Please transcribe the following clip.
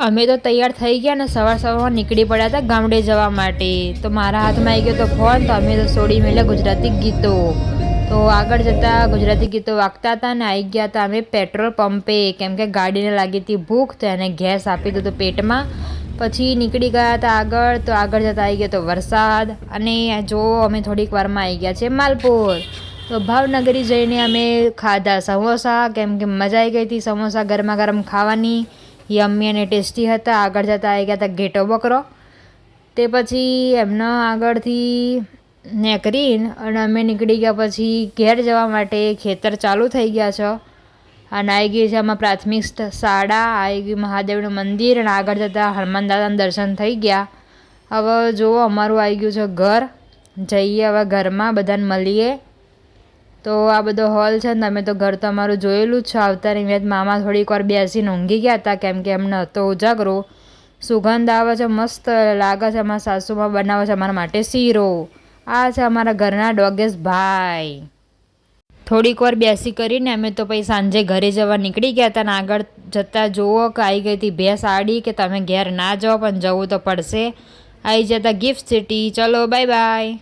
અમે તો તૈયાર થઈ ગયા ને સવારમાં નીકળી પડ્યા હતા ગામડે જવા માટે। તો મારા હાથમાં આવી ગયો તો ફોન, તો અમે તો છોડી મેળ્યા ગુજરાતી ગીતો। તો આગળ જતાં ગુજરાતી ગીતો વાગતા હતા ને આવી ગયા હતા અમે પેટ્રોલ પંપે, કેમ કે ગાડીને લાગી હતી ભૂખ, તો એને ગેસ આપી દીધો પેટમાં। પછી નીકળી ગયા હતા આગળ, તો આગળ જતાં આવી ગયો તો વરસાદ, અને જો અમે થોડીક વારમાં આવી ગયા છે માલપુર। તો ભાવનગરી જઈને અમે ખાધા સમોસા, કેમ કે મજા આવી ગઈ હતી સમોસા ગરમા ગરમ ખાવાની, યમ્મી અને ટેસ્ટી હતા। આગળ જતાં આવી ગયા હતા ઘેટો બકરો। તે પછી એમના આગળથી નેકરીને અને અમે નીકળી ગયા પછી ઘેર જવા માટે। ખેતર ચાલુ થઈ ગયા છે અને આવી ગઈ છે આમાં પ્રાથમિક શાળા, આવી ગયું મહાદેવનું મંદિર, અને આગળ જતાં હનુમાન દાદાના દર્શન થઈ ગયા। હવે જુઓ અમારું આવી ગયું છે ઘર, જઈએ હવે ઘરમાં બધાને મળીએ। તો આ બધો હોલ છે ને, તમે તો ઘર તો અમારું જોયેલું જ છે। આવતાની વેત મામા થોડીક વાર બેસીને ઊંઘી ગયા હતા, કેમ કે એમને હતો ઉજાગરો। સુગંધ આવે છે, મસ્ત લાગે છે। અમારા સાસુમાં બનાવે છે અમારા માટે શીરો। આ છે અમારા ઘરના ડોગેશ ભાઈ। થોડીક વાર બેસી કરીને અમે તો પછી સાંજે ઘરે જવા નીકળી ગયા હતા, ને આગળ જતાં જુઓ કે આવી ગઈ હતી ભેંસ આડી, કે તમે ઘેર ના જાઓ પણ જવું તો પડશે। આવી જતા ગિફ્ટ સિટી। ચલો બાય બાય।